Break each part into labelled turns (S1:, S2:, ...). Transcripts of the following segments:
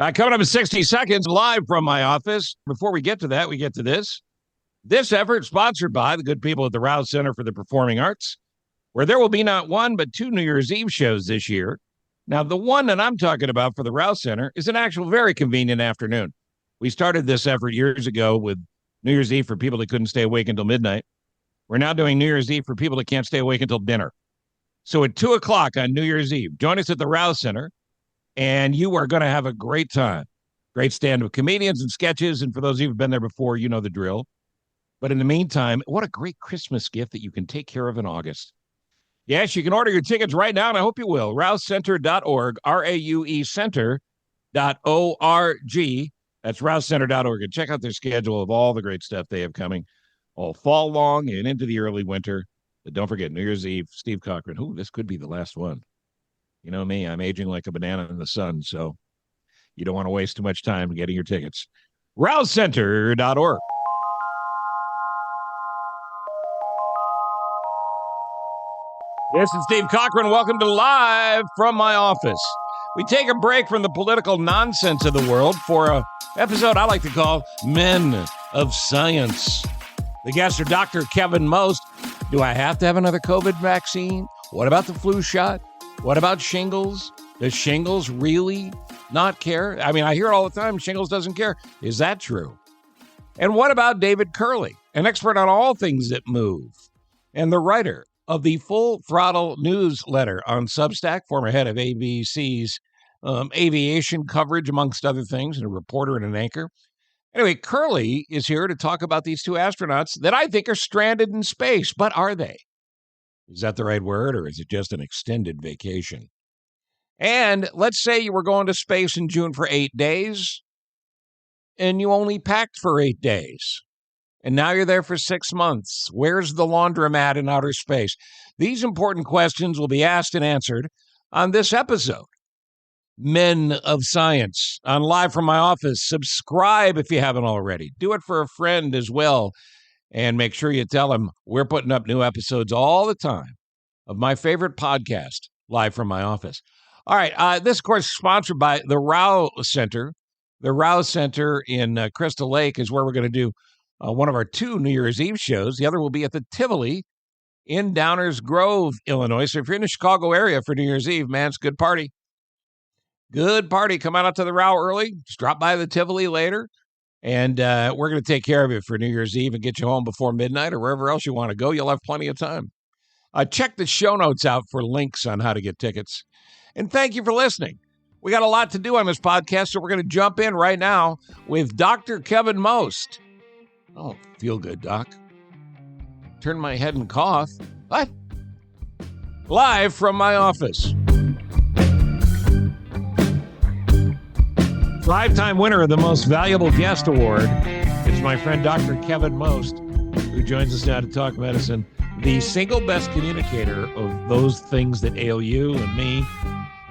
S1: Coming up in 60 seconds, live from my office. Before we get to that, we get to this. This effort sponsored by the good people at the Rouse Center for the Performing Arts, where there will be not one but two New Year's Eve shows this year. Now, the one that I'm talking about for the Rouse Center is an actual very convenient afternoon. We started this effort years ago with New Year's Eve for people that couldn't stay awake until midnight. We're now doing New Year's Eve for people that can't stay awake until dinner. So at 2 o'clock on New Year's Eve, join us at the Rouse Center, and you are going to have a great time. Great stand-up comedians and sketches, and for those of you who've been there before, you know the drill. But in the meantime, what a great Christmas gift that you can take care of in August. Yes, you can order your tickets right now, and I hope you will. RouseCenter.org, R-A-U-E Center.org. That's RouseCenter.org. And check out their schedule of all the great stuff they have coming all fall long and into the early winter. But don't forget, New Year's Eve, Steve Cochran. Ooh, this could be the last one. You know me, I'm aging like a banana in the sun, so you don't want to waste too much time getting your tickets. RouseCenter.org. This is Steve Cochran. Welcome to Live from my office. We take a break from the political nonsense of the world for an episode I like to call Men of Science. The guests are Dr. Keven Most. Do I have to have another COVID vaccine? What about the flu shot? What about shingles? Does shingles really not care? I mean, I hear it all the time, shingles doesn't care. Is that true? And what about David Kerley, an expert on all things that move, and the writer of the Full Throttle newsletter on Substack, former head of ABC's aviation coverage, amongst other things, and a reporter and an anchor. Anyway, Kerley is here to talk about these two astronauts that I think are stranded in space, but are they? Is that the right word, or is it just an extended vacation? And let's say you were going to space in June for 8 days, and you only packed for 8 days. And now you're there for 6 months. Where's the laundromat in outer space? These important questions will be asked and answered on this episode. Men of Science on Live from my office. Subscribe if you haven't already. Do it for a friend as well. And make sure you tell them we're putting up new episodes all the time of my favorite podcast, Live from my office. All right. This, of course, is sponsored by the Rouse Center. The Rouse Center in Crystal Lake is where we're going to do one of our two New Year's Eve shows. The other will be at the Tivoli in Downers Grove, Illinois. So if you're in the Chicago area for New Year's Eve, man, it's a good party. Good party. Come on out to the Row early. Just drop by the Tivoli later. And we're going to take care of you for New Year's Eve and get you home before midnight or wherever else you want to go. You'll have plenty of time. Check the show notes out for links on how to get tickets. And thank you for listening. We got a lot to do on this podcast, so we're going to jump in right now with Dr. Keven Most. Oh, feel good, Doc. Turn my head and cough. What? Live from my office. Five-time winner of the Most Valuable Guest Award is my friend Dr. Keven Most, who joins us now to talk medicine, the single best communicator of those things that ail you and me,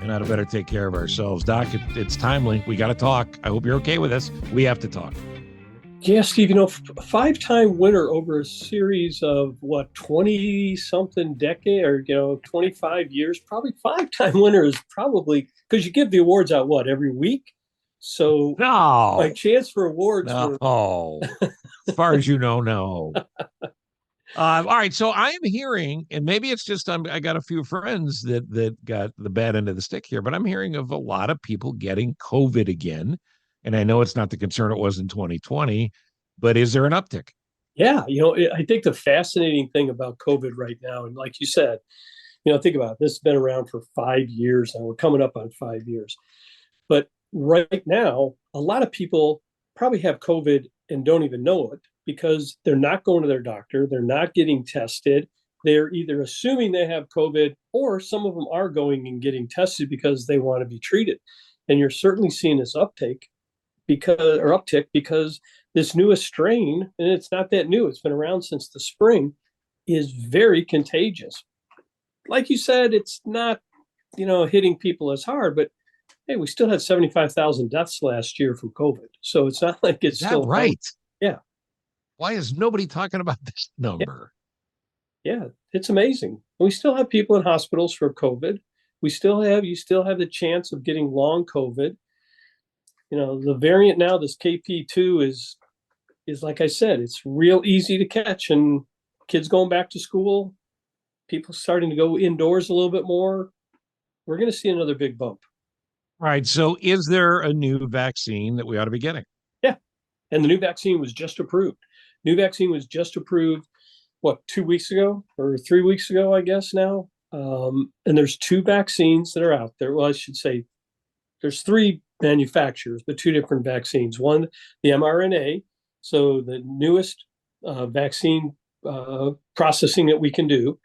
S1: and how to better take care of ourselves. Doc, it's timely. We got to talk. I hope you're okay with this. We have to talk.
S2: Yeah, Steve, a five-time winner over a series of, 20-something decade or, 25 years, probably five-time winner is probably, because you give the awards out, every week? So
S1: no.
S2: My chance for awards
S1: no. As far as you know, no. All right, so I am hearing, and maybe it's just I got a few friends that got the bad end of the stick here, but I'm hearing of a lot of people getting COVID again. And I know it's not the concern it was in 2020, but is there an uptick?
S2: Yeah, I think the fascinating thing about COVID right now, and like you said, think about it, this has been around for 5 years and we're coming up on 5 years. But right now, a lot of people probably have COVID and don't even know it because they're not going to their doctor. They're not getting tested. They're either assuming they have COVID or some of them are going and getting tested because they want to be treated. And you're certainly seeing this uptick because this newest strain, and it's not that new, it's been around since the spring, is very contagious. Like you said, it's not, hitting people as hard, but hey, we still had 75,000 deaths last year from COVID. So it's not like it's still
S1: right.
S2: Yeah.
S1: Why is nobody talking about this number?
S2: Yeah, it's amazing. We still have people in hospitals for COVID. You still have the chance of getting long COVID. The variant now, this KP2 is like I said, it's real easy to catch, and kids going back to school, people starting to go indoors a little bit more. We're going to see another big bump.
S1: All right. So is there a new vaccine that we ought to be getting?
S2: Yeah. And the new vaccine was just approved. New vaccine was just approved, what, 2 weeks ago or 3 weeks ago, I guess now. And there's two vaccines that are out there. Well, I should say there's three manufacturers, but two different vaccines. One, the mRNA, so the newest vaccine processing that we can do,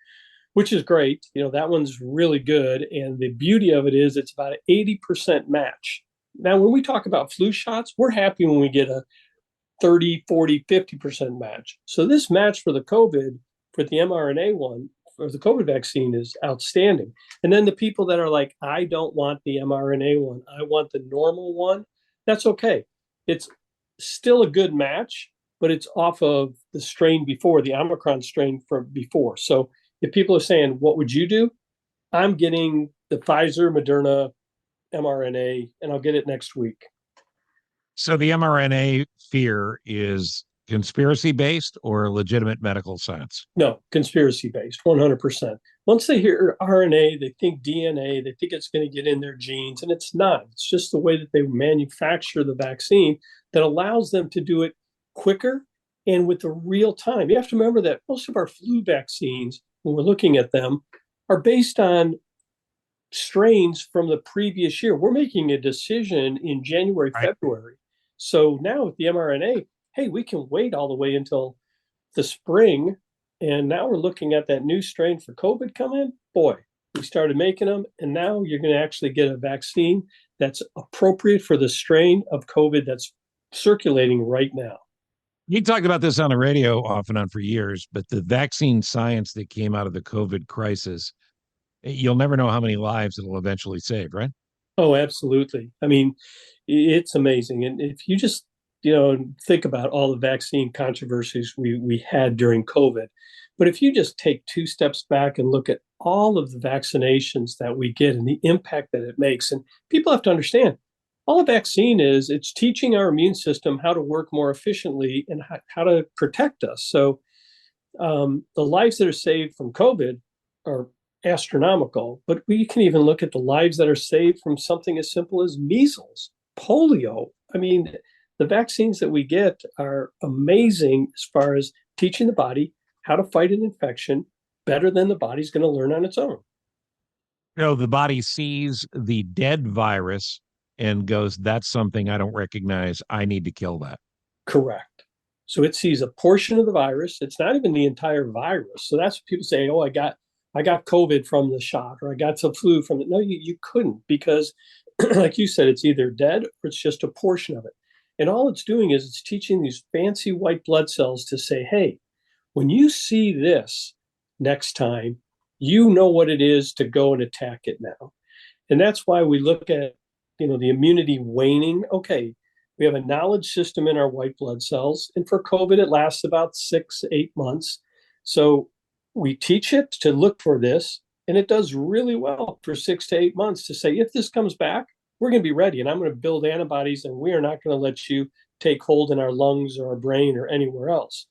S2: which is great. That one's really good. And the beauty of it is it's about an 80% match. Now, when we talk about flu shots, we're happy when we get a 30, 40, 50% match. So this match for the COVID, for the mRNA one, for the COVID vaccine is outstanding. And then the people that are like, I don't want the mRNA one, I want the normal one, that's okay. It's still a good match, but it's off of the strain before, the Omicron strain from before. So if people are saying, what would you do? I'm getting the Pfizer, Moderna, mRNA, and I'll get it next week.
S1: So the mRNA fear is conspiracy based or legitimate medical science?
S2: No, conspiracy based, 100%. Once they hear RNA, they think DNA, they think it's going to get in their genes, and it's not. It's just the way that they manufacture the vaccine that allows them to do it quicker and with the real time. You have to remember that most of our flu vaccines, when we're looking at them, are based on strains from the previous year. We're making a decision in January,
S1: Right.
S2: February. So now with the mRNA, hey, we can wait all the way until the spring. And now we're looking at that new strain for COVID come in. Boy, we started making them. And now you're going to actually get a vaccine that's appropriate for the strain of COVID that's circulating right now.
S1: You talked about this on the radio off and on for years, but the vaccine science that came out of the COVID crisis, you'll never know how many lives it'll eventually save, right?
S2: Oh, absolutely. I mean, it's amazing. And if you just, think about all the vaccine controversies we had during COVID, but if you just take two steps back and look at all of the vaccinations that we get and the impact that it makes, and people have to understand, all a vaccine is, it's teaching our immune system how to work more efficiently and how to protect us. So the lives that are saved from COVID are astronomical, but we can even look at the lives that are saved from something as simple as measles, polio. I mean, the vaccines that we get are amazing as far as teaching the body how to fight an infection better than the body's going to learn on its own.
S1: The body sees the dead virus and goes, that's something I don't recognize. I need to kill that.
S2: Correct. So it sees a portion of the virus. It's not even the entire virus. So that's what people say, oh, I got COVID from the shot, or I got some flu from it. No, you couldn't, because like you said, it's either dead or it's just a portion of it. And all it's doing is it's teaching these fancy white blood cells to say, hey, when you see this next time, you know what it is to go and attack it now. And that's why we look at, the immunity waning. Okay, we have a knowledge system in our white blood cells. And for COVID, it lasts about 6, 8 months. So we teach it to look for this, and it does really well for 6 to 8 months to say, if this comes back, we're going to be ready, and I'm going to build antibodies, and we are not going to let you take hold in our lungs or our brain or anywhere else.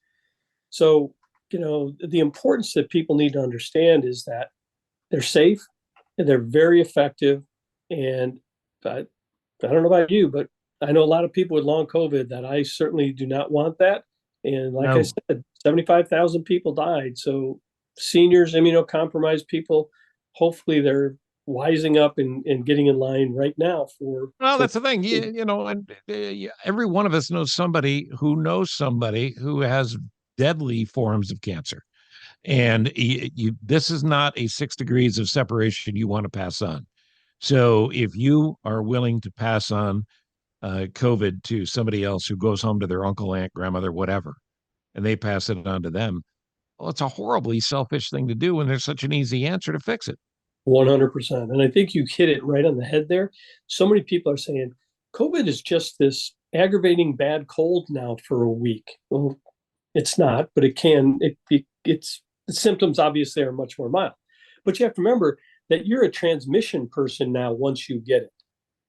S2: So, the importance that people need to understand is that they're safe and they're very effective. And I don't know about you, but I know a lot of people with long COVID that I certainly do not want that. And like I said, 75,000 people died. So seniors, immunocompromised people, hopefully they're wising up and getting in line right now for.
S1: Well, that's the thing. Every one of us knows somebody who has deadly forms of cancer. And this is not a 6 degrees of separation you want to pass on. So if you are willing to pass on COVID to somebody else who goes home to their uncle, aunt, grandmother, whatever, and they pass it on to them, well, it's a horribly selfish thing to do when there's such an easy answer to fix it.
S2: 100%. And I think you hit it right on the head there. So many people are saying COVID is just this aggravating bad cold now for a week. Well, it's not, but it can. It's the symptoms obviously are much more mild. But you have to remember that you're a transmission person now once you get it.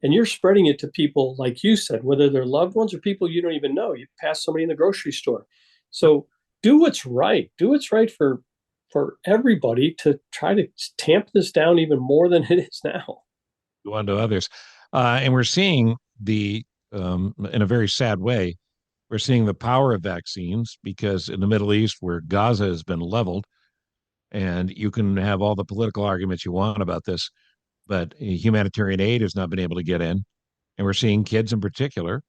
S2: and you're spreading it to people, like you said, whether they're loved ones or people you don't even know. You pass somebody in the grocery store. So do what's right. Do what's right for everybody to try to tamp this down even more than it is now.
S1: Go on to others. And we're seeing in a very sad way, we're seeing the power of vaccines because in the Middle East, where Gaza has been leveled, and you can have all the political arguments you want about this, but humanitarian aid has not been able to get in. And we're seeing kids in particular,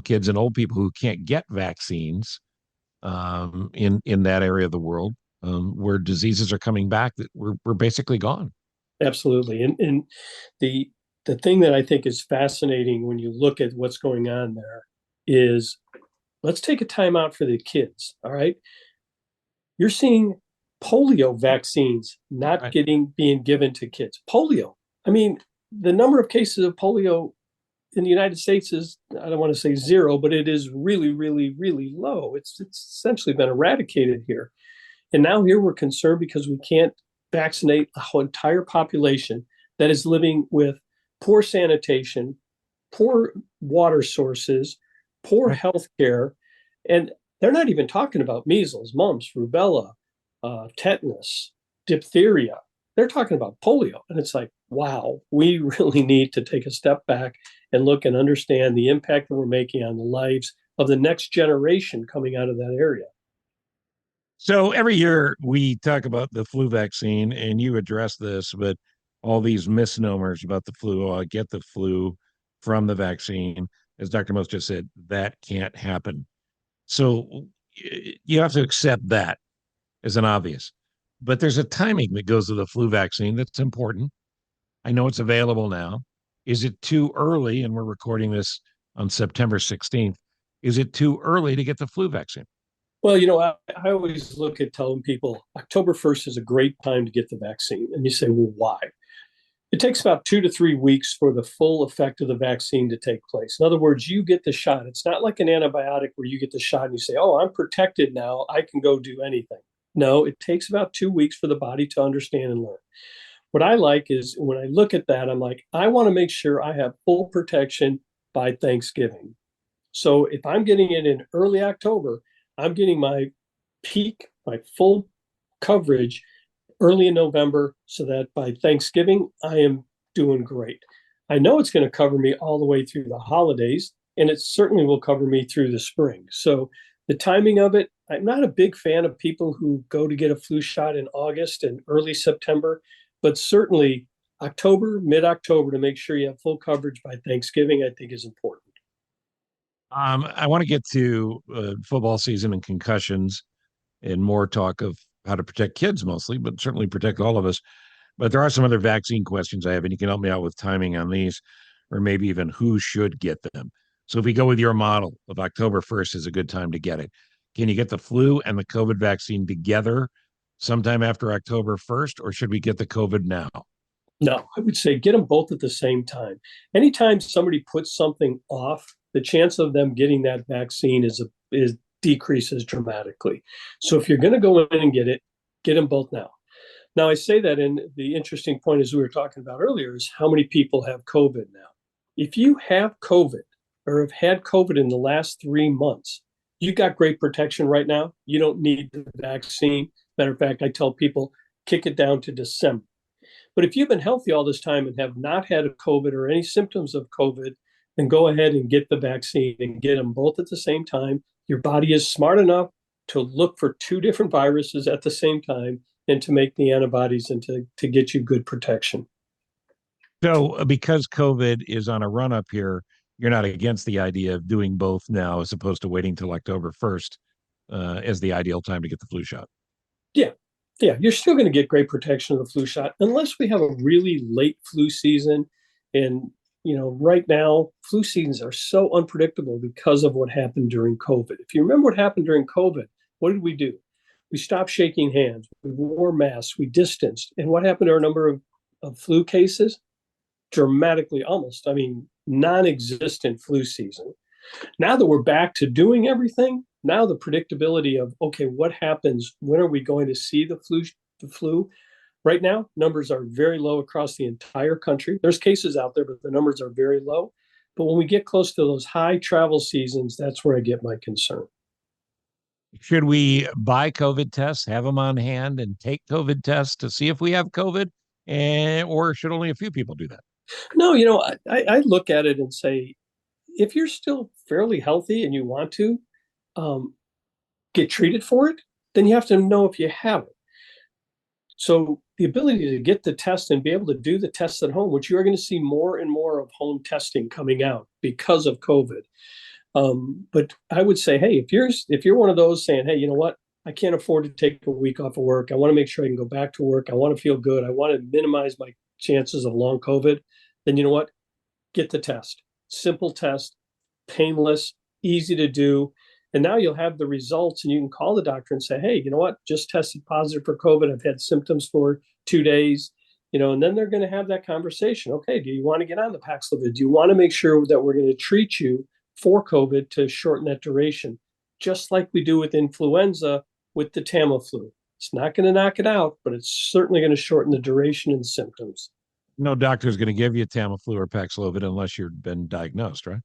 S1: kids and old people who can't get vaccines in that area of the world, where diseases are coming back that we're basically gone.
S2: Absolutely. And the the thing that I think is fascinating when you look at what's going on there is let's take a time out for the kids. All right. You're seeing polio vaccines not
S1: Right.
S2: being given to kids. Polio. I mean, the number of cases of polio in the United States is, I don't want to say zero, but it is really, really, really low. It's essentially been eradicated here. And now here we're concerned because we can't vaccinate a whole entire population that is living with poor sanitation, poor water sources, poor
S1: Right.
S2: health care. And they're not even talking about measles, mumps, rubella, tetanus, diphtheria. They're talking about polio. And it's like, wow, we really need to take a step back and look and understand the impact that we're making on the lives of the next generation coming out of that area.
S1: So every year we talk about the flu vaccine, and you address this, but all these misnomers about the flu. Oh, I get the flu from the vaccine. As Dr. Most just said, that can't happen. So you have to accept that as an obvious. But there's a timing that goes to the flu vaccine that's important. I know it's available now. Is it too early? And we're recording this on September 16th. Is it too early to get the flu vaccine?
S2: Well, I always look at telling people October 1st is a great time to get the vaccine. And you say, well, why? It takes about 2 to 3 weeks for the full effect of the vaccine to take place. In other words, you get the shot. It's not like an antibiotic where you get the shot and you say, oh, I'm protected now. I can go do anything. No, it takes about 2 weeks for the body to understand and learn. What I like is when I look at that, I'm like, I want to make sure I have full protection by Thanksgiving. So if I'm getting it in early October, I'm getting my peak, my full coverage early in November so that by Thanksgiving, I am doing great. I know it's going to cover me all the way through the holidays, and it certainly will cover me through the spring. So the timing of it, I'm not a big fan of people who go to get a flu shot in August and early September, but certainly October, mid October, to make sure you have full coverage by Thanksgiving, I think is important.
S1: I want to get to football season and concussions and more talk of how to protect kids mostly, but certainly protect all of us. But there are some other vaccine questions I have, and you can help me out with timing on these, or maybe even who should get them. So if we go with your model of October 1st is a good time to get it, can you get the flu and the COVID vaccine together sometime after October 1st, or should we get the COVID now?
S2: No, I would say get them both at the same time. Anytime somebody puts something off, the chance of them getting that vaccine is decreases dramatically. So if you're going to go in and get them both now. Now I say that, and the interesting point, as we were talking about earlier, is how many people have COVID now. If you have COVID or have had COVID in the last 3 months, you got great protection right now. You don't need the vaccine. Matter of fact, I tell people kick it down to December. But if you've been healthy all this time and have not had a COVID or any symptoms of COVID, then go ahead and get the vaccine and get them both at the same time. Your body is smart enough to look for two different viruses at the same time and to make the antibodies and to get you good protection.
S1: So, because COVID is on a run up here, you're not against the idea of doing both now as opposed to waiting till October 1st as the ideal time to get the flu shot.
S2: Yeah. Yeah. You're still going to get great protection of the flu shot unless we have a really late flu season. And, right now, flu seasons are so unpredictable because of what happened during COVID. If you remember what happened during COVID, what did we do? We stopped shaking hands, we wore masks, we distanced. And what happened to our number of flu cases? Dramatically, almost, non existent flu season. Now that we're back to doing everything, now the predictability of, okay, what happens? When are we going to see the flu? Right now, numbers are very low across the entire country. There's cases out there, but the numbers are very low. But when we get close to those high travel seasons, that's where I get my concern.
S1: Should we buy COVID tests, have them on hand, and take COVID tests to see if we have COVID? Or should only a few people do that?
S2: No, I look at it and say, if you're still fairly healthy and you want to um, get treated for it, then you have to know if you have it. So the ability to get the test and be able to do the tests at home, which you are going to see more and more of home testing coming out because of COVID. But I would say, hey, if you're one of those saying, hey, you know what, I can't afford to take a week off of work. I want to make sure I can go back to work. I want to feel good. I want to minimize my chances of long COVID. Then you know what, get the test. Simple test, painless, easy to do. And now you'll have the results and you can call the doctor and say, hey, you know what, just tested positive for COVID. I've had symptoms for 2 days, and then they're going to have that conversation. Okay, do you want to get on the Paxlovid? Do you want to make sure that we're going to treat you for COVID to shorten that duration, just like we do with influenza with the Tamiflu? It's not going to knock it out, but it's certainly going to shorten the duration and symptoms.
S1: No doctor is going to give you Tamiflu or Paxlovid unless you've been diagnosed, right?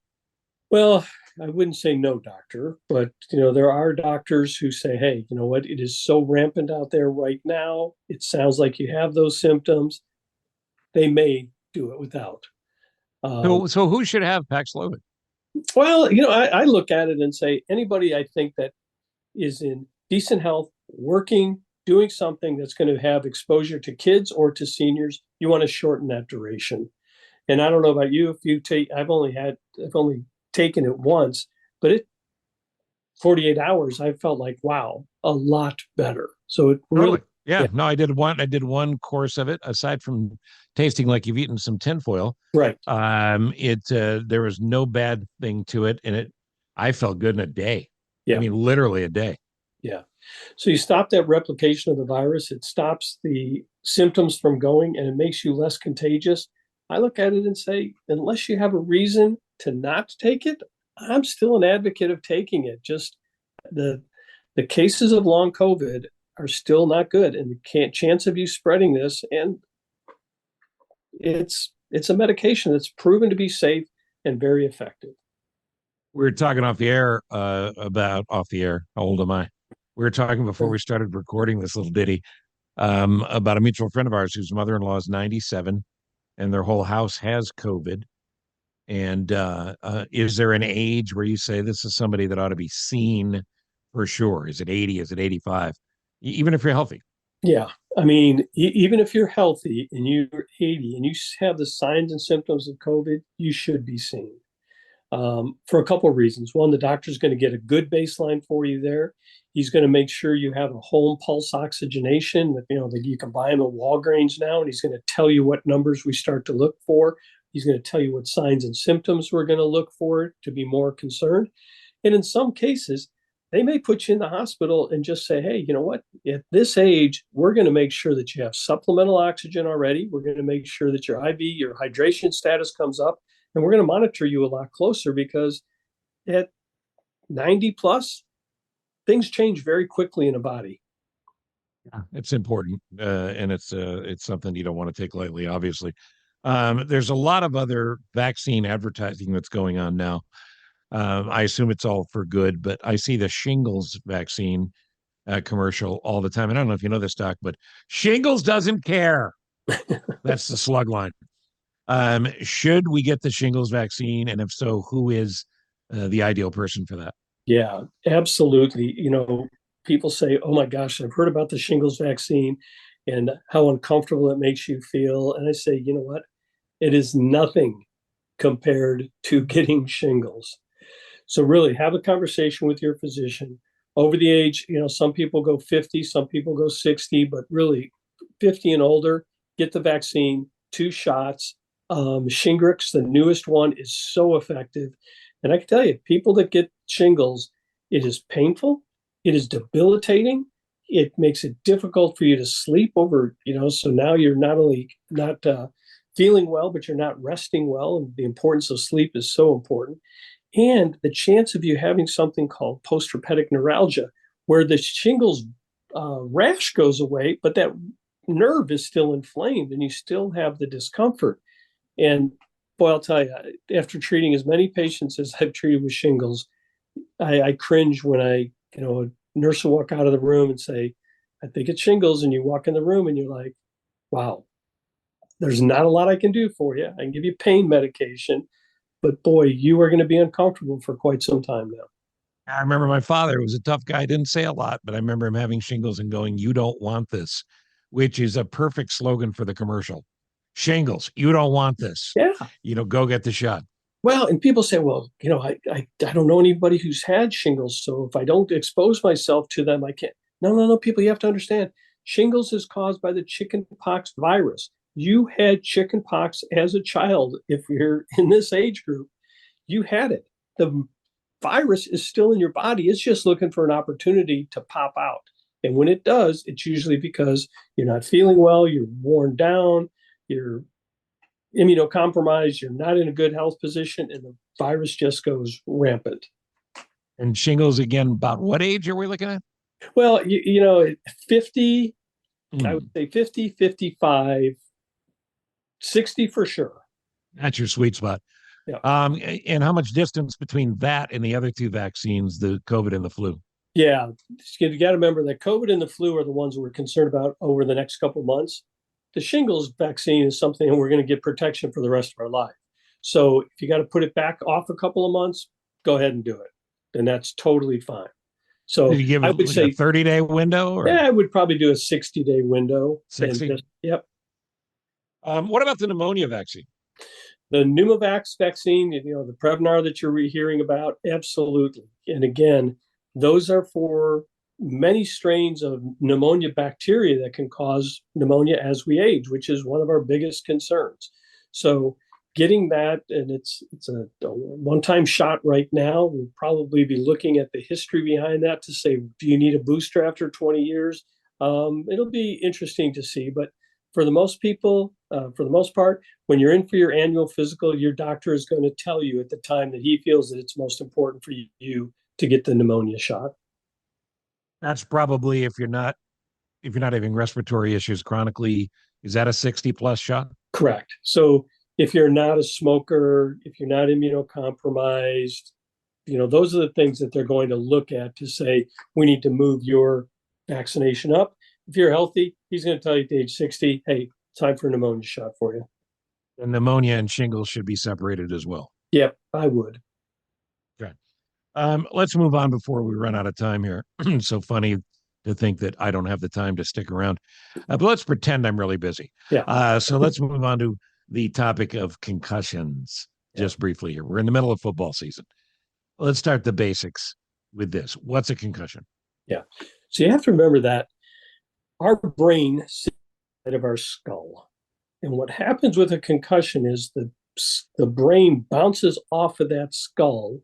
S2: Well, I wouldn't say no doctor, but there are doctors who say, hey, you know what, it is so rampant out there right now. It sounds like you have those symptoms. They may do it without.
S1: So who should have Paxlovid?
S2: Well, I look at it and say anybody I think that is in decent health, working, doing something that's going to have exposure to kids or to seniors, you want to shorten that duration. And I don't know about you, if you take, I've only taken it once, but 48 hours, I felt like, wow, a lot better. So it really,
S1: yeah. No, I did one course of it. Aside from tasting like you've eaten some tinfoil,
S2: right.
S1: There was no bad thing to it, and I felt good in a day.
S2: Yeah.
S1: I mean, literally a day.
S2: Yeah. So you stop that replication of the virus. It stops the symptoms from going, and it makes you less contagious. I look at it and say, unless you have a reason to not take it, I'm still an advocate of taking it. Just the cases of long COVID are still not good, and the chance of you spreading this, and it's a medication that's proven to be safe and very effective.
S1: We were talking off the air off the air. How old am I? We were talking before we started recording this little ditty about a mutual friend of ours whose mother-in-law is 97 and their whole house has COVID. And is there an age where you say this is somebody that ought to be seen for sure? Is it 80? Is it 85? Even if you're healthy?
S2: Yeah. I mean, even if you're healthy and you're 80 and you have the signs and symptoms of COVID, you should be seen for a couple of reasons. One, the doctor's going to get a good baseline for you there. He's going to make sure you have a home pulse oxygenation that, that you can buy them at Walgreens now, and he's going to tell you what numbers we start to look for. He's going to tell you what signs and symptoms we're going to look for to be more concerned. And in some cases, they may put you in the hospital and just say, hey, you know what? At this age, we're going to make sure that you have supplemental oxygen already. We're going to make sure that your IV, your hydration status comes up, and we're going to monitor you a lot closer because at 90 plus, things change very quickly in a body.
S1: Yeah, it's important, and it's something you don't want to take lightly, obviously. There's a lot of other vaccine advertising that's going on now. I assume it's all for good, but I see the shingles vaccine commercial all the time. And I don't know if you know this, Doc, but shingles doesn't care. That's the slug line. Should we get the shingles vaccine? And if so, who is the ideal person for that?
S2: Yeah, absolutely. People say, oh my gosh, I've heard about the shingles vaccine and how uncomfortable it makes you feel. And I say, you know what? It is nothing compared to getting shingles. So really have a conversation with your physician. Over the age, some people go 50, some people go 60, but really 50 and older, get the vaccine, 2 shots. Shingrix, the newest one, is so effective. And I can tell you, people that get shingles, it is painful. It is debilitating. It makes it difficult for you to sleep over, so now you're not only not feeling well, but you're not resting well. And the importance of sleep is so important. And the chance of you having something called postherpetic neuralgia, where the shingles rash goes away, but that nerve is still inflamed and you still have the discomfort. And boy, I'll tell you, after treating as many patients as I've treated with shingles, I cringe when a nurse will walk out of the room and say, I think it's shingles. And you walk in the room and you're like, wow, there's not a lot I can do for you. I can give you pain medication, but boy, you are going to be uncomfortable for quite some time now.
S1: I remember my father was a tough guy, didn't say a lot, but I remember him having shingles and going, "You don't want this," which is a perfect slogan for the commercial. Shingles, you don't want this.
S2: Yeah.
S1: Go get the shot.
S2: Well, and people say, well, I don't know anybody who's had shingles. So if I don't expose myself to them, I can't. No, no, no, people, you have to understand. Shingles is caused by the chickenpox virus. You had chickenpox as a child. If you're in this age group, you had it. The virus is still in your body. It's just looking for an opportunity to pop out. And when it does, it's usually because you're not feeling well, you're worn down, you're immunocompromised, you're not in a good health position, and the virus just goes rampant.
S1: And shingles, again, about what age are we looking at?
S2: Well, 50, I would say 50, 55, 60 for sure.
S1: That's your sweet spot.
S2: Yeah.
S1: And how much distance between that and the other two vaccines, the COVID and the flu?
S2: Yeah. You got to remember that COVID and the flu are the ones we're concerned about over the next couple of months. The shingles vaccine is something we're going to get protection for the rest of our life. So if you got to put it back off a couple of months, go ahead and do it. And that's totally fine. So
S1: did you give
S2: I would say
S1: a 30-day window? Or?
S2: Yeah, I would probably do a 60-day window.
S1: 60?
S2: Yep.
S1: What about the pneumonia vaccine?
S2: The Pneumovax vaccine, the Prevnar that you're hearing about, absolutely. And again, those are for many strains of pneumonia bacteria that can cause pneumonia as we age, which is one of our biggest concerns. So getting that, and it's a one-time shot right now. We'll probably be looking at the history behind that to say, do you need a booster after 20 years? It'll be interesting to see, but for the most part, when you're in for your annual physical, your doctor is going to tell you at the time that he feels that it's most important for you to get the pneumonia shot.
S1: That's probably if you're not having respiratory issues chronically, is that a 60+ shot?
S2: Correct. So if you're not a smoker, if you're not immunocompromised, those are the things that they're going to look at to say, we need to move your vaccination up. If you're healthy, he's going to tell you at age 60, hey, time for a pneumonia shot for you.
S1: And pneumonia and shingles should be separated as well.
S2: Yep, I would.
S1: Okay. Let's move on before we run out of time here. So funny to think that I don't have the time to stick around. But let's pretend I'm really busy.
S2: Yeah.
S1: So let's move on to the topic of concussions just briefly here. We're in the middle of football season. Let's start the basics with this. What's a concussion?
S2: Yeah. So you have to remember that our brain sits inside of our skull. And what happens with a concussion is the brain bounces off of that skull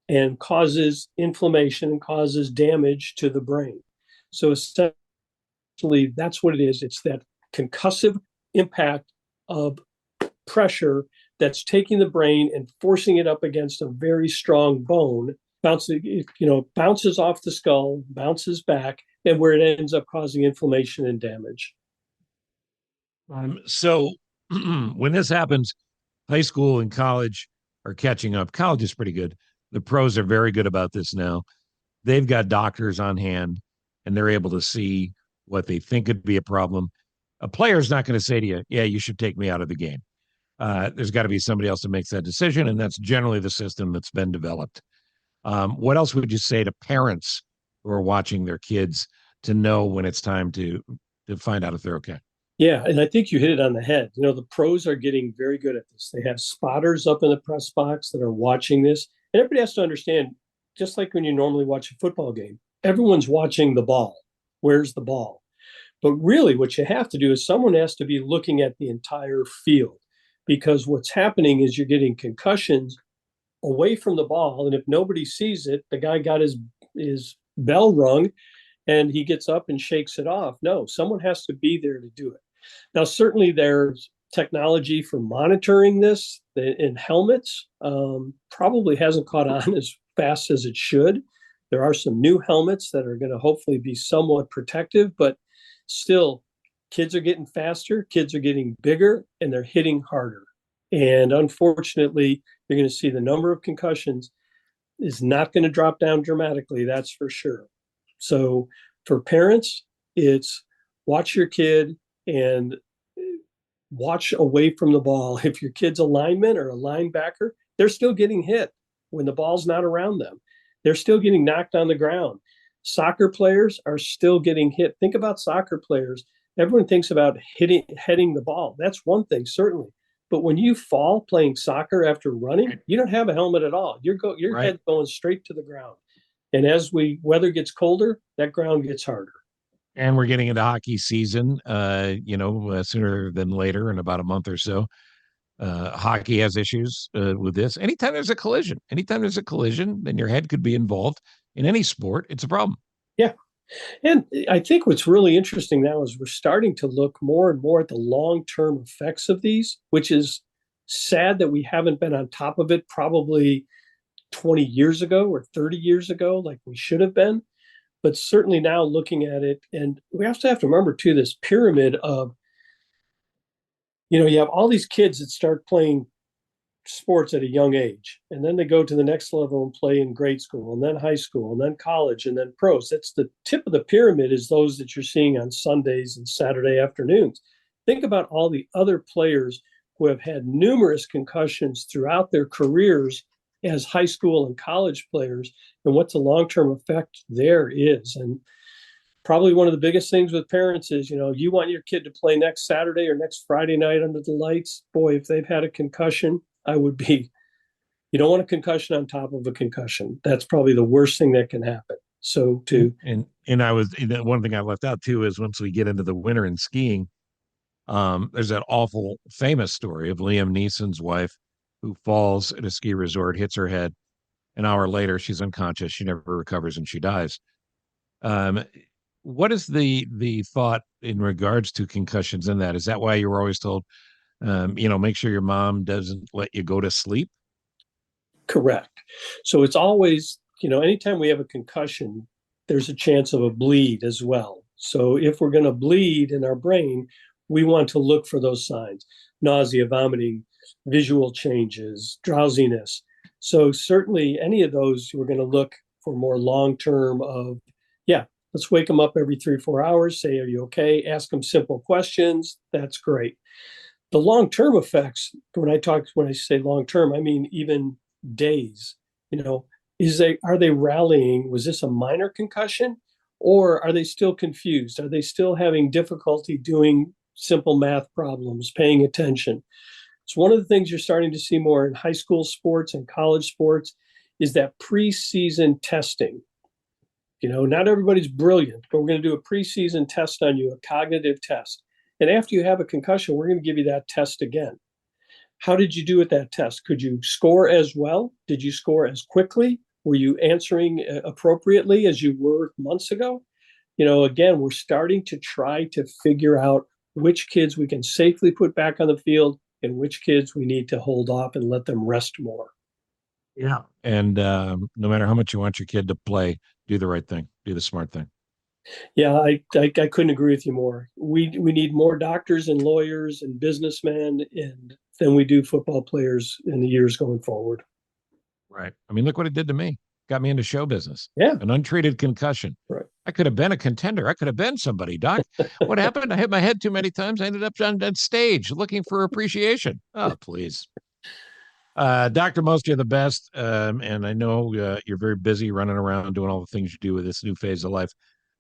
S2: and causes inflammation and causes damage to the brain. So essentially, that's what it is. It's that concussive impact of pressure that's taking the brain and forcing it up against a very strong bone, bounces off the skull, bounces back, and where it ends up causing inflammation and damage.
S1: So when this happens, high school and college are catching up. College is pretty good. The pros are very good about this now. They've got doctors on hand, and they're able to see what they think could be a problem. A player's not going to say to you, yeah, you should take me out of the game. There's got to be somebody else that makes that decision, and that's generally the system that's been developed. What else would you say to parents who are watching their kids to know when it's time to find out if they're okay?
S2: Yeah, and I think you hit it on the head. The pros are getting very good at this. They have spotters up in the press box that are watching this. And everybody has to understand, just like when you normally watch a football game, everyone's watching the ball. Where's the ball? But really what you have to do is someone has to be looking at the entire field, because what's happening is you're getting concussions away from the ball. And if nobody sees it, the guy got his bell rung and he gets up and shakes it off. No, someone has to be there to do it. Now, certainly there's technology for monitoring this in helmets. Probably hasn't caught on as fast as it should. There are some new helmets that are going to hopefully be somewhat protective, but still, Kids are getting faster, kids are getting bigger, and they're hitting harder. And unfortunately, you're going to see the number of concussions is not going to drop down dramatically, that's for sure. So for parents, it's watch your kid and watch away from the ball. If your kid's a lineman or a linebacker, they're still getting hit when the ball's not around them. They're still getting knocked on the ground. Soccer players are still getting hit. Think about soccer players. Everyone thinks about heading the ball. That's one thing, certainly. But when you fall playing soccer after running, you don't have a helmet at all. Your
S1: Right.
S2: head going straight to the ground. And as weather gets colder, that ground gets harder.
S1: And we're getting into hockey season, sooner than later in about a month or so. Hockey has issues with this. Anytime there's a collision, then your head could be involved in any sport. It's a problem.
S2: Yeah. And I think what's really interesting now is we're starting to look more and more at the long-term effects of these, which is sad that we haven't been on top of it probably 20 years ago or 30 years ago, like we should have been. But certainly now looking at it, and we also have to remember too, this pyramid of, you have all these kids that start playing sports at a young age, and then they go to the next level and play in grade school, and then high school, and then college, and then pros. That's the tip of the pyramid, is those that you're seeing on Sundays and Saturday afternoons. Think about all the other players who have had numerous concussions throughout their careers as high school and college players, and what the long-term effect there is. And probably one of the biggest things with parents is, you want your kid to play next Saturday or next Friday night under the lights. Boy, if they've had a concussion, you don't want a concussion on top of a concussion. That's probably the worst thing that can happen. So
S1: one thing I left out too is once we get into the winter and skiing, there's that awful famous story of Liam Neeson's wife who falls at a ski resort, hits her head. An hour later, she's unconscious. She never recovers and she dies. Um, what is the thought in regards to concussions in that? Is that why you were always told, make sure your mom doesn't let you go to sleep?
S2: correct. So it's always, anytime we have a concussion, there's a chance of a bleed as well. So if we're going to bleed in our brain, we want to look for those signs: nausea, vomiting, visual changes, drowsiness. So certainly any of those, we're going to look for more long-term of, yeah, let's wake them up every 3 or 4 hours, say, are you okay? Ask them simple questions. That's great. The long-term effects, when I say long-term, I mean even days. Are they rallying? Was this a minor concussion, or are they still confused? Are they still having difficulty doing simple math problems, paying attention? It's one of the things you're starting to see more in high school sports and college sports, is that preseason testing. Not everybody's brilliant, but we're going to do a preseason test on you, a cognitive test. And after you have a concussion, we're going to give you that test again. How did you do at that test? Could you score as well? Did you score as quickly? Were you answering appropriately as you were months ago? Again, we're starting to try to figure out which kids we can safely put back on the field and which kids we need to hold off and let them rest more.
S1: Yeah. And no matter how much you want your kid to play, do the right thing, do the smart thing.
S2: Yeah, I couldn't agree with you more. We need more doctors and lawyers and businessmen than we do football players in the years going forward.
S1: Right. I mean, look what it did to me. Got me into show business.
S2: Yeah.
S1: An untreated concussion.
S2: Right.
S1: I could have been a contender. I could have been somebody, Doc. What happened? I hit my head too many times. I ended up on that stage looking for appreciation. Oh, please. Dr. Most, you're the best. And I know you're very busy running around doing all the things you do with this new phase of life.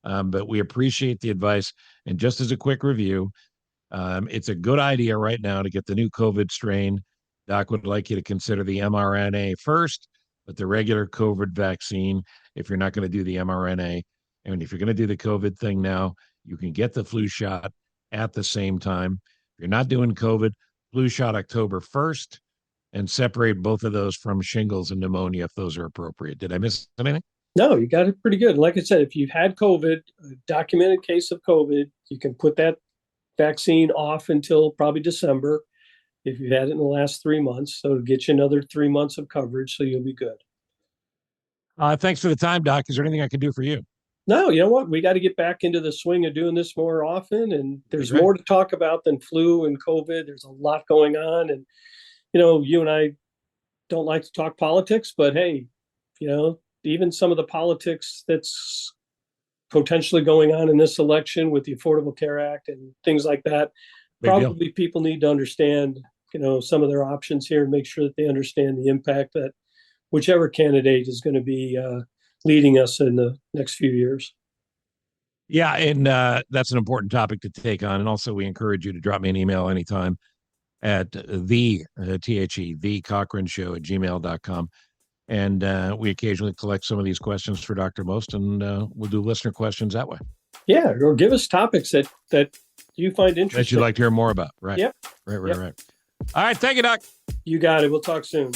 S1: But we appreciate the advice. And just as a quick review, it's a good idea right now to get the new COVID strain. Doc would like you to consider the mRNA first, but the regular COVID vaccine if you're not going to do the mRNA. And if you're going to do the COVID thing now, you can get the flu shot at the same time. If you're not doing COVID, flu shot October 1st, and separate both of those from shingles and pneumonia if those are appropriate. Did I miss anything?
S2: No, you got it pretty good. Like I said, if you've had COVID, a documented case of COVID, you can put that vaccine off until probably December if you've had it in the last 3 months. So it'll get you another 3 months of coverage, so you'll be good.
S1: Thanks for the time, Doc. Is there anything I can do for you?
S2: No, you know what? We got to get back into the swing of doing this more often. And
S1: That's
S2: there's
S1: right.
S2: more to talk about than flu and COVID. There's a lot going on. And, you and I don't like to talk politics, but hey, even some of the politics that's potentially going on in this election with the Affordable Care Act and things like that,
S1: Big deal.
S2: probably people need to understand, some of their options here and make sure that they understand the impact that whichever candidate is going to be leading us in the next few years.
S1: Yeah, and that's an important topic to take on. And also, we encourage you to drop me an email anytime at the Cochran Show at gmail.com. And we occasionally collect some of these questions for Dr. Most, and we'll do listener questions that way.
S2: Yeah, or give us topics that you find interesting.
S1: That you'd like to hear more about. Right.
S2: Yep.
S1: Right. All right. Thank you, Doc.
S2: You got it. We'll talk soon.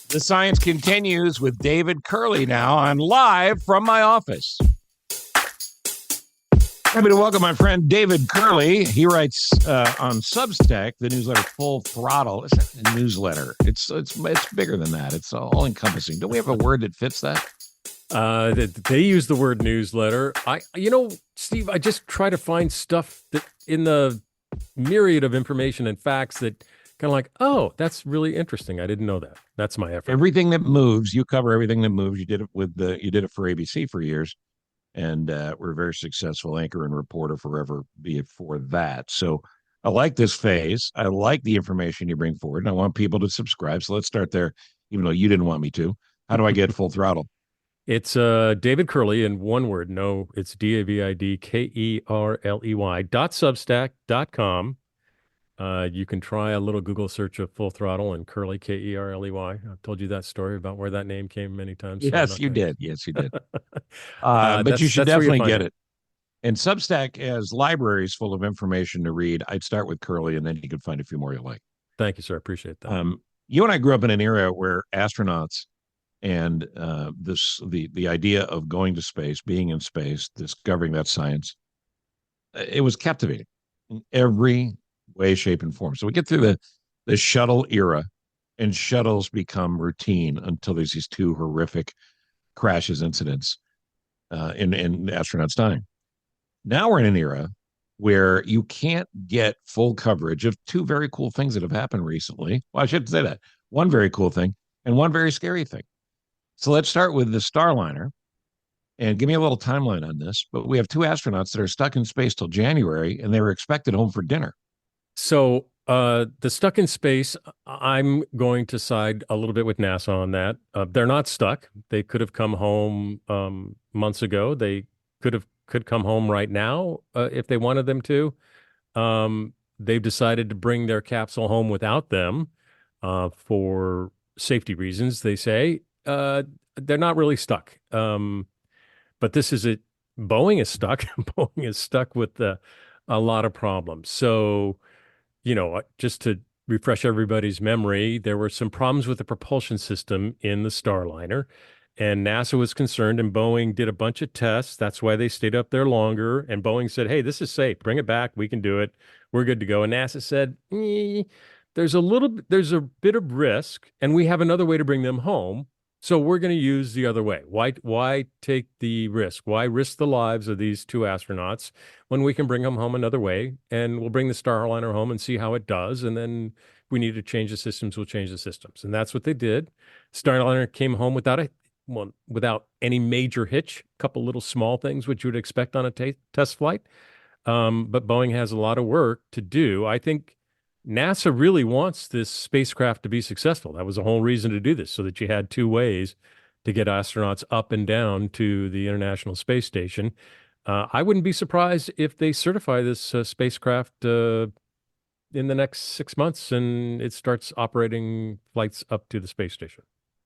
S1: The science continues with David Kerley now on Live from my office. Happy to welcome my friend David Kerley. He writes on Substack, the newsletter Full Throttle. It's not a newsletter. It's bigger than that. It's all encompassing. Don't we have a word that fits that?
S3: They use the word newsletter. Steve, I just try to find stuff that in the myriad of information and facts that kind of like, oh, that's really interesting. I didn't know that. That's my effort.
S1: Everything that moves, you cover everything that moves. You did it for ABC for years, and we're a very successful anchor and reporter forever, be it for that. So I like this phase. I like the information you bring forward, and I want people to subscribe. So let's start there, even though you didn't want me to. How do I get Full Throttle?
S3: It's David Kerley in one word. No, it's DavidKerley.substack.com. You can try a little Google search of Full Throttle and Kerley, Kerley. I've told you that story about where that name came many times.
S1: Yes, you did. Yes, you did. But you should definitely get it. And Substack has libraries full of information to read. I'd start with Kerley, and then you can find a few more you like.
S3: Thank you, sir. I appreciate that.
S1: You and I grew up in an era where astronauts and the idea of going to space, being in space, discovering that science, it was captivating in every way, shape, and form. So we get through the shuttle era, and shuttles become routine until there's these two horrific crashes, incidents, in astronauts dying. Now we're in an era where you can't get full coverage of two very cool things that have happened recently. Well, I shouldn't say that. One very cool thing and one very scary thing. So let's start with the Starliner and give me a little timeline on this. But we have two astronauts that are stuck in space till January, and they were expected home for dinner.
S3: So the stuck in space, I'm going to side a little bit with NASA on that. They're not stuck. They could have come home months ago. They could come home right now if they wanted them to. They've decided to bring their capsule home without them for safety reasons, they say. They're not really stuck. But this is it. Boeing is stuck. Boeing is stuck with a lot of problems. So, just to refresh everybody's memory, there were some problems with the propulsion system in the Starliner, and NASA was concerned, and Boeing did a bunch of tests. That's why they stayed up there longer. And Boeing said, hey, this is safe. Bring it back. We can do it. We're good to go. And NASA said, there's a bit of risk, and we have another way to bring them home. So we're going to use the other way. Why take the risk? Why risk the lives of these two astronauts when we can bring them home another way? And we'll bring the Starliner home and see how it does. And then if we need to change the systems, we'll change the systems. And that's what they did. Starliner came home without any major hitch, a couple little small things which you would expect on a test flight. But Boeing has a lot of work to do. I think NASA really wants this spacecraft to be successful. That was the whole reason to do this, so that you had two ways to get astronauts up and down to the International Space Station. I wouldn't be surprised if they certify this spacecraft in the next 6 months and it starts operating flights up to the space station.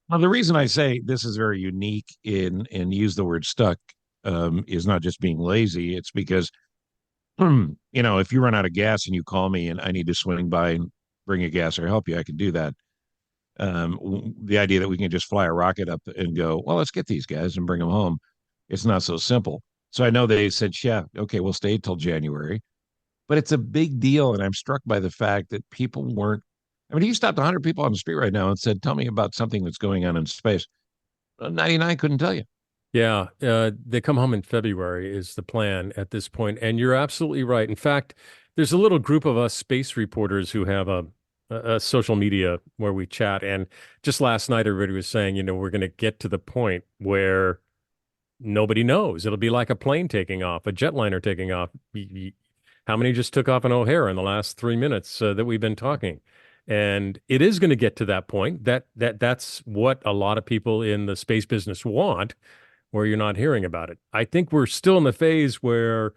S1: Well, the reason I say this is very unique and use the word stuck is not just being lazy. It's because if you run out of gas and you call me and I need to swing by and bring you gas or help you, I can do that. The idea that we can just fly a rocket up and go, well, let's get these guys and bring them home. It's not so simple. So I know they said, yeah, okay, we'll stay till January, but it's a big deal. And I'm struck by the fact that people weren't, you stopped 100 people on the street right now and said, tell me about something that's going on in space. 99 couldn't tell you.
S3: Yeah, they come home in February is the plan at this point, and you're absolutely right. In fact, there's a little group of us space reporters who have a social media where we chat, and just last night everybody was saying, we're going to get to the point where nobody knows. It'll be like a plane taking off, a jetliner taking off. How many just took off in O'Hare in the last 3 minutes that we've been talking? And it is going to get to that point. That's what a lot of people in the space business want, where you're not hearing about it. I think we're still in the phase where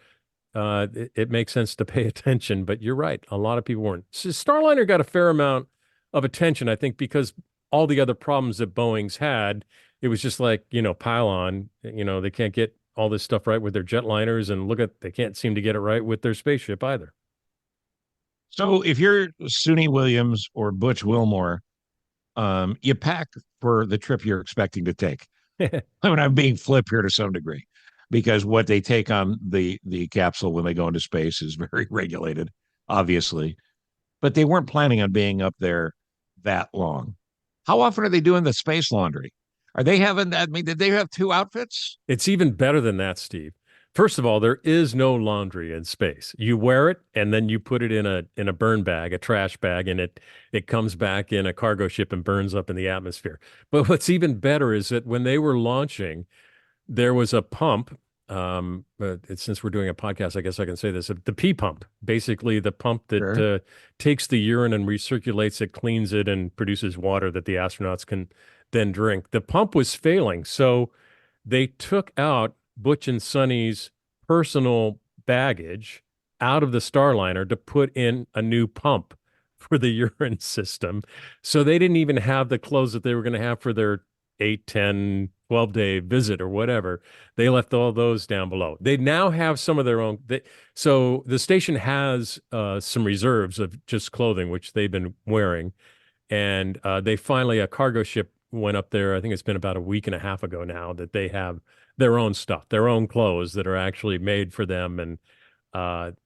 S3: it makes sense to pay attention, but you're right. A lot of people weren't. So Starliner got a fair amount of attention, I think, because all the other problems that Boeing's had, it was just like, pile on, they can't get all this stuff right with their jetliners, and they can't seem to get it right with their spaceship either.
S1: So if you're Suni Williams or Butch Wilmore, you pack for the trip you're expecting to take. I mean, I'm being flip here to some degree, because what they take on the capsule when they go into space is very regulated, obviously. But they weren't planning on being up there that long. How often are they doing the space laundry? Are they having that? I mean, did they have 2 outfits?
S3: It's even better than that, Steve. First of all, there is no laundry in space. You wear it and then you put it in a burn bag, a trash bag, and it comes back in a cargo ship and burns up in the atmosphere. But what's even better is that when they were launching, there was a pump. Since we're doing a podcast, I guess I can say this: the pee pump, basically the pump that
S1: Sure.
S3: takes the urine and recirculates it, cleans it, and produces water that the astronauts can then drink. The pump was failing, so they took out Butch and Sonny's personal baggage out of the Starliner to put in a new pump for the urine system. So they didn't even have the clothes that they were going to have for their 8, 10, 12-day visit or whatever. They left all those down below. They now have some of their own. So the station has some reserves of just clothing, which they've been wearing. And they finally, a cargo ship went up there. I think it's been about a week and a half ago now that they have their own stuff, their own clothes that are actually made for them, and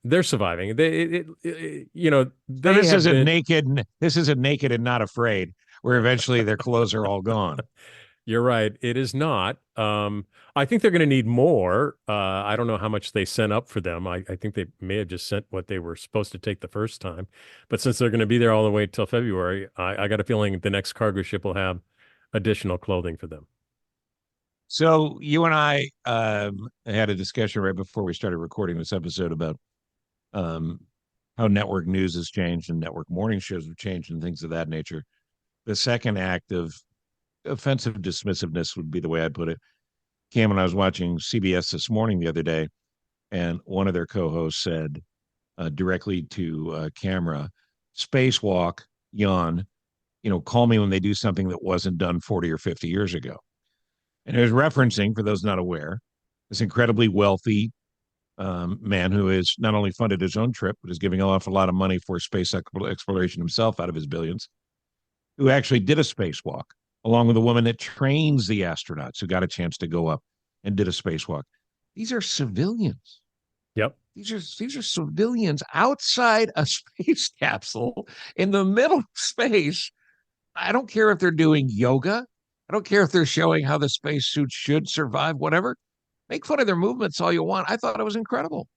S3: they're surviving.
S1: So
S3: They
S1: this
S3: have
S1: isn't
S3: been.
S1: naked. This isn't naked and not afraid, where eventually their clothes are all gone.
S3: You're right. It is not. I think they're going to need more. I don't know how much they sent up for them. I think they may have just sent what they were supposed to take the first time. But since they're going to be there all the way till February, I got a feeling the next cargo ship will have additional clothing for them.
S1: So you and I had a discussion right before we started recording this episode about um, how network news has changed and network morning shows have changed and things of that nature. The second act of offensive dismissiveness would be the way I'd put it. Cam and I was watching CBS This Morning the other day, and one of their co-hosts said directly to camera, "Spacewalk, yawn. Call me when they do something that wasn't done 40 or 50 years ago." And it was referencing, for those not aware, this incredibly wealthy man who has not only funded his own trip, but is giving an awful lot of money for space exploration himself out of his billions, who actually did a spacewalk, along with a woman that trains the astronauts who got a chance to go up and did a spacewalk. These are civilians.
S3: Yep.
S1: These are civilians outside a space capsule in the middle of space. I don't care if they're doing yoga. I don't care if they're showing how the spacesuit should survive, whatever. Make fun of their movements all you want. I thought it was incredible.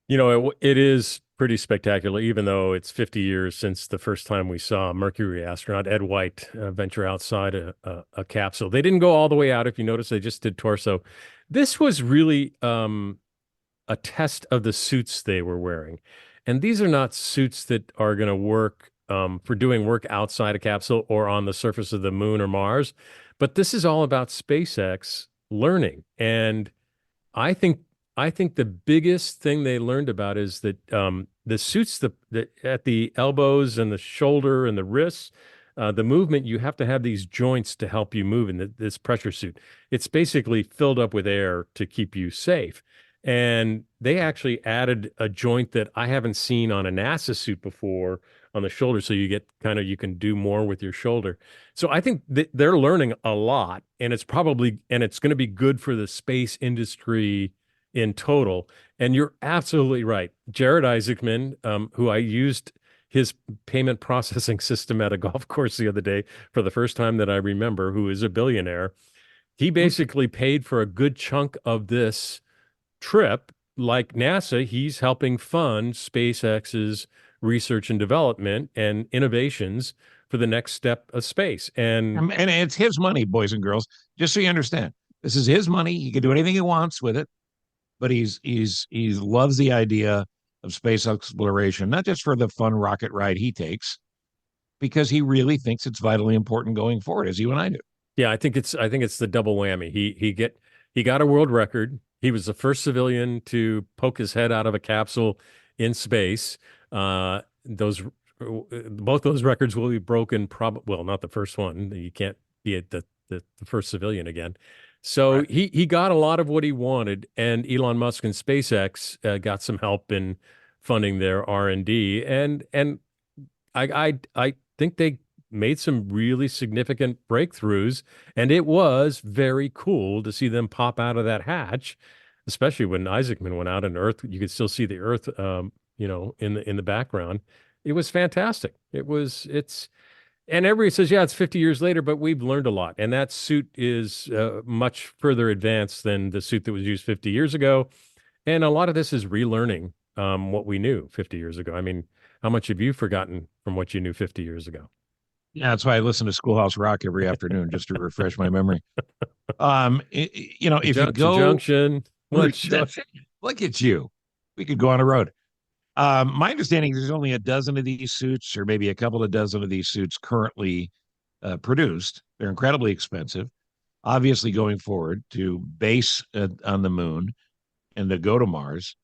S3: It is pretty spectacular, even though it's 50 years since the first time we saw a Mercury astronaut, Ed White, venture outside a capsule. They didn't go all the way out. If you notice, they just did torso. This was really a test of the suits they were wearing. And these are not suits that are going to work for doing work outside a capsule or on the surface of the moon or Mars. But this is all about SpaceX learning. And I think the biggest thing they learned about is that the suits the at the elbows and the shoulder and the wrists, the movement, you have to have these joints to help you move in this pressure suit. It's basically filled up with air to keep you safe. And they actually added a joint that I haven't seen on a NASA suit before on the shoulder. So you can do more with your shoulder. So I think that they're learning a lot, and it's going to be good for the space industry in total. And you're absolutely right. Jared Isaacman, who I used his payment processing system at a golf course the other day for the first time that I remember, who is a billionaire. He basically paid for a good chunk of this trip. Like NASA, he's helping fund SpaceX's research and development and innovations for the next step of space.
S1: And it's his money, boys and girls. Just so you understand, this is his money. He can do anything he wants with it, but he loves the idea of space exploration, not just for the fun rocket ride he takes, because he really thinks it's vitally important going forward, as you and I do.
S3: Yeah, I think it's the double whammy. He got a world record. He was the first civilian to poke his head out of a capsule in space. Those both those records will be broken. Well, not the first one. You can't be the first civilian again. So
S1: Right.
S3: he got a lot of what he wanted, and Elon Musk and SpaceX got some help in funding their R&D, and I think they made some really significant breakthroughs, and it was very cool to see them pop out of that hatch, especially when Isaacman went out and Earth, you could still see the Earth, in the background. It was fantastic. And everybody says, yeah, it's 50 years later, but we've learned a lot, and that suit is much further advanced than the suit that was used 50 years ago, and a lot of this is relearning what we knew 50 years ago. I mean, how much have you forgotten from what you knew 50 years ago?
S1: Yeah, that's why I listen to Schoolhouse Rock every afternoon just to refresh my memory. If you
S3: Junction,
S1: go,
S3: junction. What show?
S1: look at you. We could go on a road. My understanding is there's only a dozen of these suits, or maybe a couple of dozen of these suits currently produced. They're incredibly expensive. Obviously, going forward to base on the moon and to go to Mars,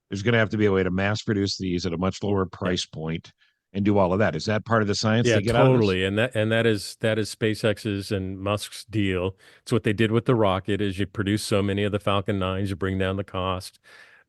S1: there's going to have to be a way to mass produce these at a much lower
S3: Yeah.
S1: price point and do all of that. Is that part of the science
S3: Yeah,
S1: they get out of this?
S3: totally. And that is SpaceX's and Musk's deal. It's what they did with the rocket is you produce so many of the Falcon 9s, you bring down the cost,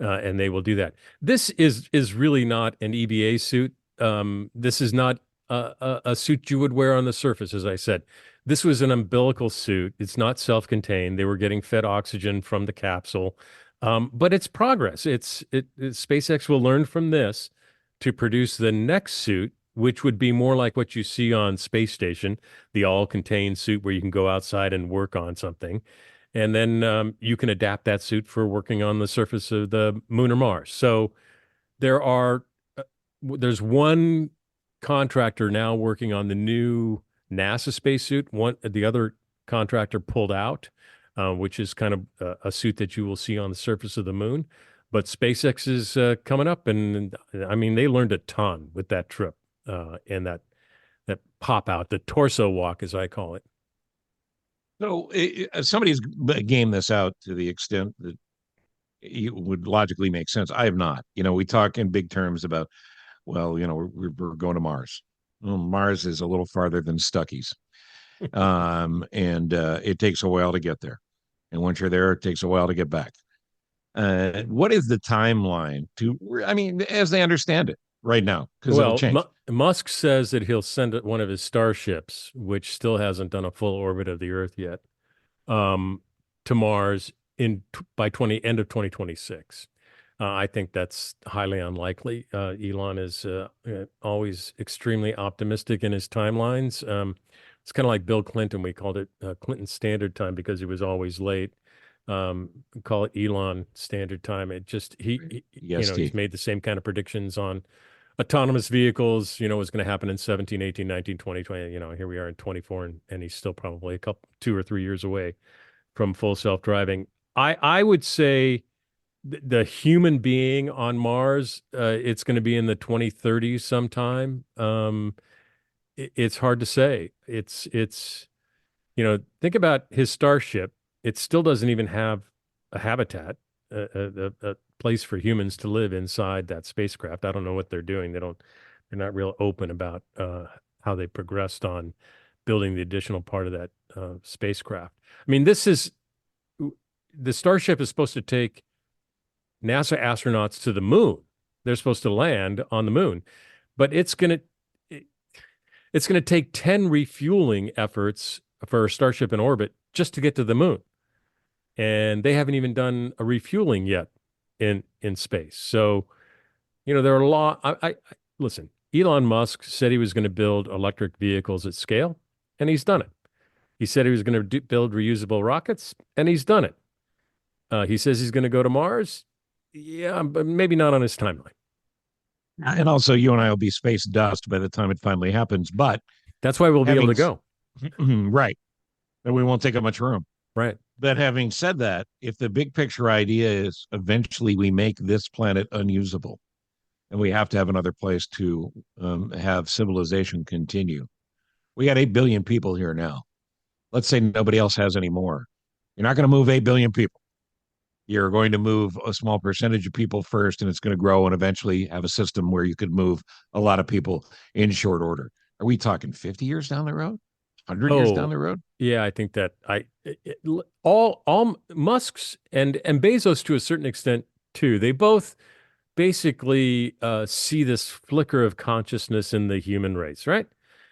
S3: and they will do that. This is really not an EVA suit. This is not a suit you would wear on the surface, as I said. This was an umbilical suit. It's not self-contained. They were getting fed oxygen from the capsule. But it's progress. SpaceX will learn from this to produce the next suit, which would be more like what you see on Space Station, the all-contained suit where you can go outside and work on something. And then you can adapt that suit for working on the surface of the moon or Mars. So there are there's one contractor now working on the new NASA spacesuit. The other contractor pulled out, which is kind of a suit that you will see on the surface of the moon. But SpaceX is coming up, and I mean they learned a ton with that trip and that pop out, the torso walk, as I call it.
S1: So somebody's gamed this out to the extent that it would logically make sense. I have not. We talk in big terms about, well, we're going to Mars. Well, Mars is a little farther than Stuckey's, and it takes a while to get there. And once you're there, it takes a while to get back. What is the timeline to? I mean, as they understand it right now, because it'll
S3: Well,
S1: change.
S3: Musk says that he'll send one of his starships, which still hasn't done a full orbit of the Earth yet, to Mars by end of 2026. I think that's highly unlikely. Elon is always extremely optimistic in his timelines. It's kind of like Bill Clinton. We called it Clinton Standard Time because he was always late. Call it Elon Standard Time. It just
S1: Yes,
S3: he's made the same kind of predictions on autonomous vehicles. Was going to happen in 17, 18, 19, 20, 20. Here we are in 24, and he's still probably 2 or 3 years away from full self-driving. I would say the human being on Mars, it's going to be in the 2030s sometime. It's hard to say. Think about his Starship. It still doesn't even have a habitat, a place for humans to live inside that spacecraft. I don't know what they're doing. They're not real open about how they progressed on building the additional part of that spacecraft. I mean, the Starship is supposed to take NASA astronauts to the moon. They're supposed to land on the moon, but it's going to take 10 refueling efforts for a Starship in orbit just to get to the moon. And they haven't even done a refueling yet in space. So, there are a lot. Listen, Elon Musk said he was going to build electric vehicles at scale, and he's done it. He said he was going to build reusable rockets, and he's done it. He says he's going to go to Mars. Yeah, but maybe not on his timeline.
S1: And also, you and I will be space dust by the time it finally happens. But
S3: that's why we'll be able to go.
S1: Right. And we won't take up much room.
S3: Right.
S1: But having said that, if the big picture idea is eventually we make this planet unusable and we have to have another place to have civilization continue, we got 8 billion people here now. Let's say nobody else has any more. You're not going to move 8 billion people. You're going to move a small percentage of people first, and it's going to grow and eventually have a system where you could move a lot of people in short order. Are we talking 50 years down the road? 100 years down the road?
S3: Yeah, I think that all Musk's and Bezos to a certain extent too, they both basically see this flicker of consciousness in the human race, right?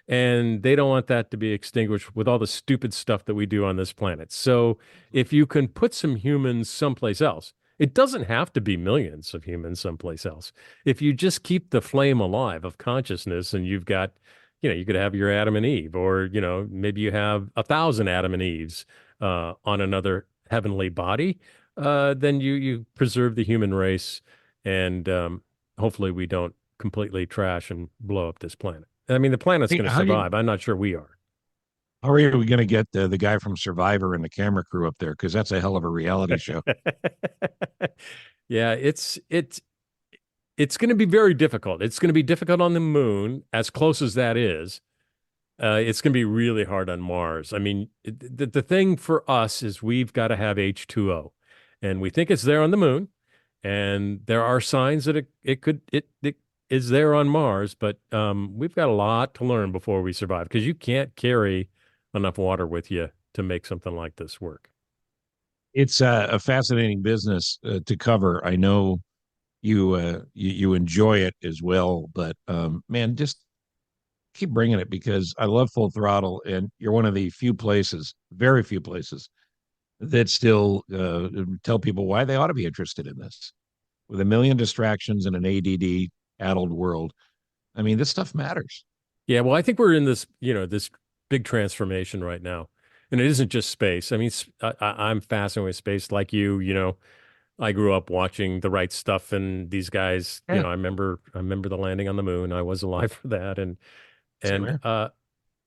S3: And they don't want that to be extinguished with all the stupid stuff that we do on this planet. So if you can put some humans someplace else, it doesn't have to be millions of humans someplace else. If you just keep the flame alive of consciousness, and you've got, you could have your Adam and Eve, or, maybe you have 1,000 Adam and Eves on another heavenly body, then you preserve the human race, and hopefully we don't completely trash and blow up this planet. I mean, the planet's going to survive. I'm not sure we are.
S1: How are we going to get the guy from Survivor and the camera crew up there? Because that's a hell of a reality show.
S3: Yeah, it's going to be very difficult. It's going to be difficult on the moon, as close as that is. It's going to be really hard on Mars. I mean, the thing for us is we've got to have H2O, and we think it's there on the moon, and there are signs that it is there on Mars, but we've got a lot to learn before we survive, because you can't carry enough water with you to make something like this work.
S1: It's a fascinating business to cover. I know you enjoy it as well, but man, just keep bringing it, because I love Full Throttle, and you're one of the very few places that still tell people why they ought to be interested in this. With a million distractions in an ADD addled world, I mean, this stuff matters.
S3: Yeah, well, I think we're in this, this big transformation right now, and it isn't just space. I mean, I'm fascinated with space, like you. I grew up watching The Right Stuff, and these guys, I remember the landing on the moon. I was alive for that, and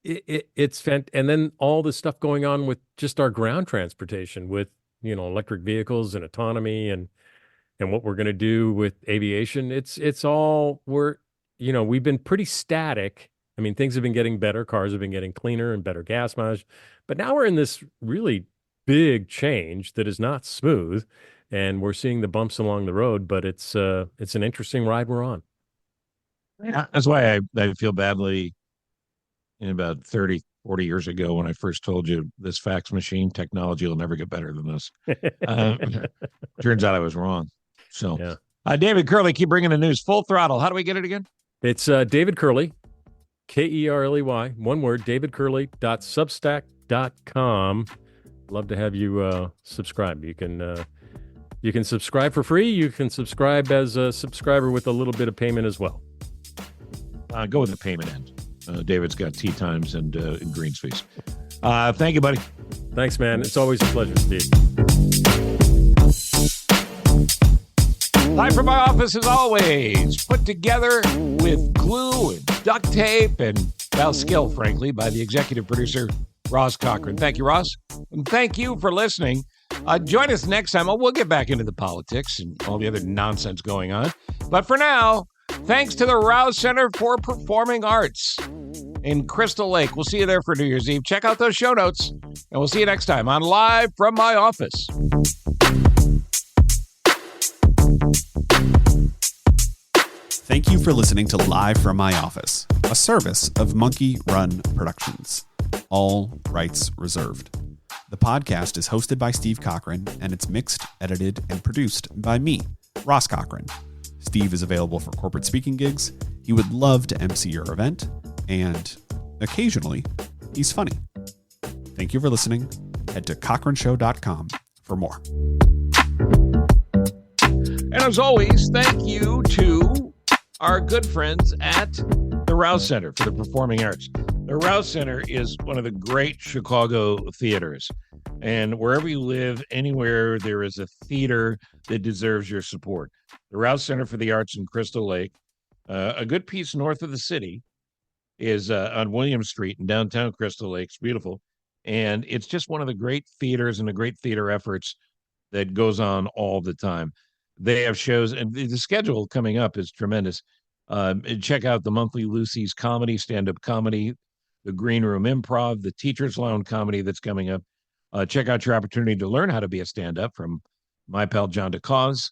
S3: it's fantastic. And then all the stuff going on with just our ground transportation, with electric vehicles and autonomy, and what we're going to do with aviation. It's all, we've been pretty static. I mean, things have been getting better. Cars have been getting cleaner and better gas mileage, but now we're in this really big change that is not smooth, and we're seeing the bumps along the road, but it's an interesting ride we're on.
S1: Yeah, that's why I feel badly. In about 30, 40 years ago, when I first told you this fax machine technology will never get better than this, turns out I was wrong. So, yeah. David Kerley, keep bringing the news. Full Throttle. How do we get it again?
S3: It's David Kerley, Kerley, one word, davidkerley.substack.com. Love to have you subscribe. You can subscribe for free. You can subscribe as a subscriber with a little bit of payment as well.
S1: Go with the payment end. David's got tea times and greens fees. Thank you, buddy.
S3: Thanks, man. It's always a pleasure, Steve.
S1: Live from my office, as always, put together with glue and duct tape and, skill, frankly, by the executive producer, Ross Cochran. Thank you, Ross. And thank you for listening. Join us next time. We'll get back into the politics and all the other nonsense going on. But for now, thanks to the Rouse Center for Performing Arts in Crystal Lake. We'll see you there for New Year's Eve. Check out those show notes, and we'll see you next time on Live from My Office.
S4: Thank you for listening to Live from My Office, a service of Monkey Run Productions. All rights reserved. The podcast is hosted by Steve Cochran, and it's mixed, edited, and produced by me, Ross Cochran. Steve is available for corporate speaking gigs. He would love to MC your event, and occasionally, he's funny. Thank you for listening. Head to cochranshow.com for more.
S1: And as always, thank you to our good friends at Rouse Center for the Performing Arts. The Rouse Center is one of the great Chicago theaters. And wherever you live, anywhere there is a theater that deserves your support. The Rouse Center for the Arts in Crystal Lake, a good piece north of the city, is on William Street in downtown Crystal Lake. It's beautiful. And it's just one of the great theaters and the great theater efforts that goes on all the time. They have shows, and the schedule coming up is tremendous. Check out the monthly Lucy's comedy, stand-up comedy, the Green Room Improv, the Teacher's Lounge comedy that's coming up. Check out your opportunity to learn how to be a stand-up from my pal John DeCause.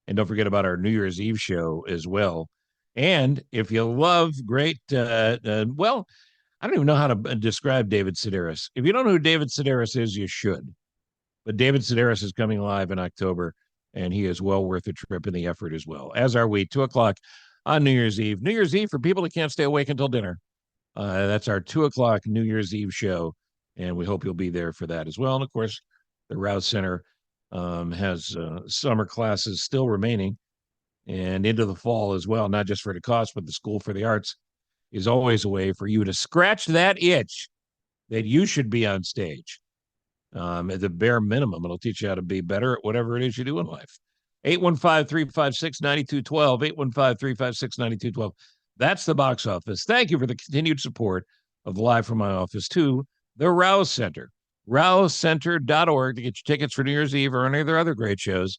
S1: And don't forget about our New Year's Eve show as well. And if you love great, well, I don't even know how to describe David Sedaris. If you don't know who David Sedaris is, you should. But David Sedaris is coming live in October, and he is well worth the trip and the effort as well, as are we. 2:00 on New Year's Eve. New Year's Eve for people that can't stay awake until dinner. That's our 2:00 New Year's Eve show, and we hope you'll be there for that as well. And, of course, the Rouse Center has summer classes still remaining and into the fall as well, not just for the cost, but the School for the Arts is always a way for you to scratch that itch that you should be on stage. At the bare minimum, it'll teach you how to be better at whatever it is you do in life. 815-356-9212, 815-356-9212. That's the box office. Thank you for the continued support of Live from My Office to the Rouse Center. RouseCenter.org to get your tickets for New Year's Eve or any of their other great shows.